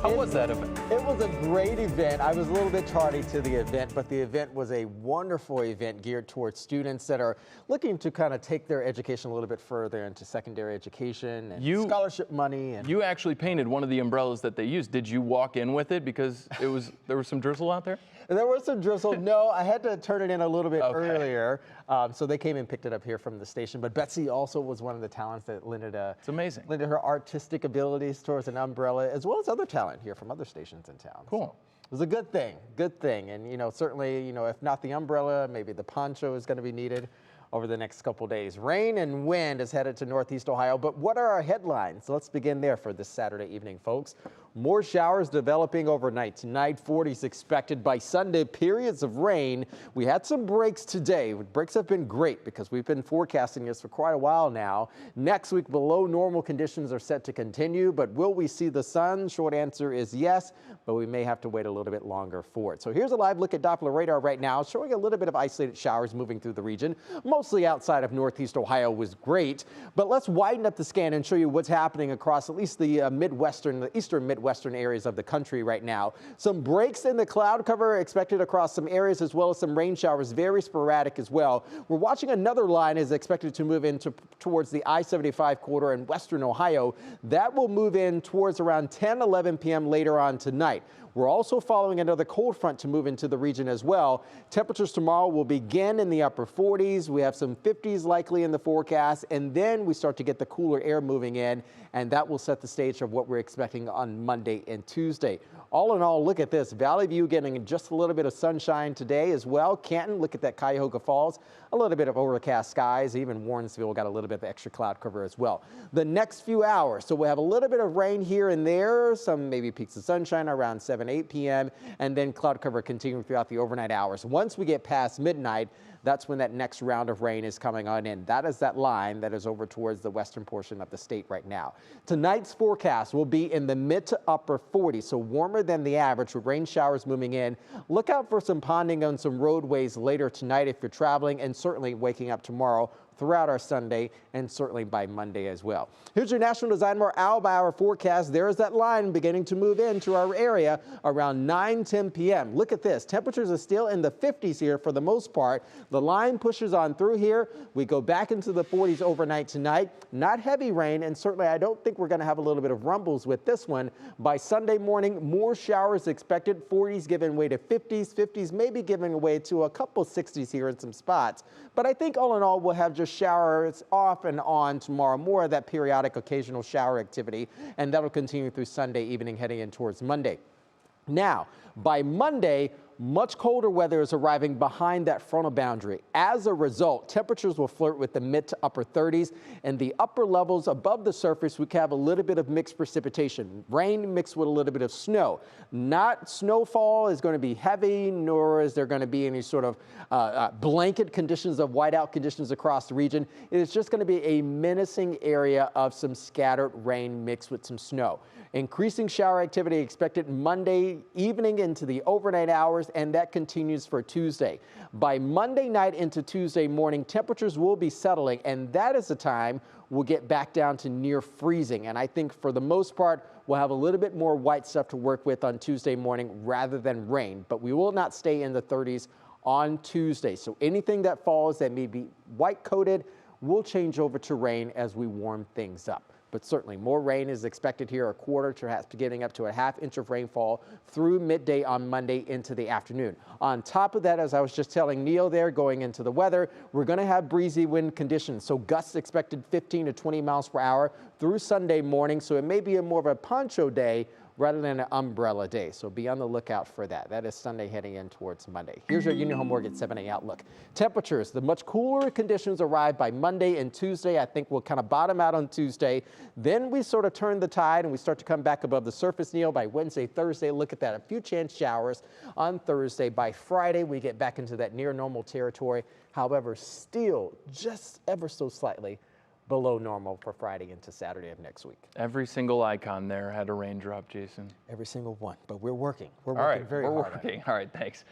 How was that event? It was a great event. I was a little bit tardy to the event, but the event was a wonderful event geared towards students that are looking to kind of take their education a little bit further into secondary education and scholarship money. And you actually painted one of the umbrellas that they used. Did you walk in with it because there was some drizzle out there? There was some drizzle. No, I had to turn it in a little bit earlier. So they came and picked it up here from the station. But Betsy also was one of the talents that lended her artistic abilities towards an umbrella, as well as other talent here from other stations in town. Cool. So it was a good thing. And, certainly, if not the umbrella, maybe the poncho is going to be needed over the next couple days. Rain and wind is headed to Northeast Ohio, but what are our headlines? Let's begin there for this Saturday evening, folks. More showers developing overnight. Tonight, 40s expected. By Sunday, periods of rain. We had some breaks today. Breaks have been great because we've been forecasting this for quite a while now. Next week, below normal conditions are set to continue, but will we see the sun? Short answer is yes, but we may have to wait a little bit longer for it. So here's a live look at Doppler radar right now, showing a little bit of isolated showers moving through the region. Mostly outside of Northeast Ohio was great, but let's widen up the scan and show you what's happening across at least the eastern Midwestern areas of the country right now. Some breaks in the cloud cover expected across some areas, as well as some rain showers, very sporadic as well. We're watching another line is expected to move towards the I-75 corridor in western Ohio. That will move in towards around 10-11 p.m. later on tonight. We're also following another cold front to move into the region as well. Temperatures tomorrow will begin in the upper 40s. We have some 50s likely in the forecast, and then we start to get the cooler air moving in, and that will set the stage of what we're expecting on Monday and Tuesday. All in all, look at this. Valley View getting just a little bit of sunshine today as well. Canton, look at that, Cuyahoga Falls, a little bit of overcast skies. Even Warrensville got a little bit of extra cloud cover as well. The next few hours, so we'll have a little bit of rain here and there, some maybe peaks of sunshine around 7-8 p.m., and then cloud cover continuing throughout the overnight hours. Once we get past midnight, that's when that next round of rain is coming on in. That is that line that is over towards the western portion of the state right now. Tonight's forecast will be in the mid to upper 40s, so warmer than the average with rain showers moving in. Look out for some ponding on some roadways later tonight if you're traveling, and certainly waking up tomorrow throughout our Sunday and certainly by Monday as well. Here's your National Design More hour-by-hour forecast. There's that line beginning to move into our area around 9-10 p.m. Look at this. Temperatures are still in the 50s here for the most part. The line pushes on through here. We go back into the 40s overnight tonight. Not heavy rain, and certainly I don't think we're going to have a little bit of rumbles with this one. By Sunday morning, more showers expected. 40s giving way to 50s. 50s maybe giving way to a couple 60s here in some spots. But I think all in all, we'll have just showers off and on tomorrow, more of that periodic occasional shower activity, and that'll continue through Sunday evening heading in towards Monday. Now, by Monday, much colder weather is arriving behind that frontal boundary. As a result, temperatures will flirt with the mid to upper 30s, and the upper levels above the surface, we can have a little bit of mixed precipitation. Rain mixed with a little bit of snow. Not snowfall is going to be heavy, nor is there going to be any sort of blanket conditions of whiteout conditions across the region. It is just going to be a menacing area of some scattered rain mixed with some snow. Increasing shower activity expected Monday evening into the overnight hours, and that continues for Tuesday. By Monday night into Tuesday morning, temperatures will be settling, and that is the time we'll get back down to near freezing. And I think for the most part, we'll have a little bit more white stuff to work with on Tuesday morning rather than rain, but we will not stay in the 30s on Tuesday. So anything that falls that may be white coated will change over to rain as we warm things up. But certainly more rain is expected here, a quarter to getting up to a half inch of rainfall through midday on Monday into the afternoon. On top of that, as I was just telling Neil there, going into the weather, we're going to have breezy wind conditions. So gusts expected 15 to 20 miles per hour through Sunday morning. So it may be more of a poncho day rather than an umbrella day. So be on the lookout for that. That is Sunday heading in towards Monday. Here's your Union Home Mortgage 7-day outlook. Temperatures, the much cooler conditions arrive by Monday and Tuesday. I think we'll kind of bottom out on Tuesday. Then we sort of turn the tide and we start to come back above the surface, Neil, by Wednesday, Thursday. Look at that. A few chance showers on Thursday. By Friday, we get back into that near normal territory. However, still just ever so slightly below normal for Friday into Saturday of next week. Every single icon there had a raindrop, Jason. Every single one, but we're working. We're working very hard. All right, thanks.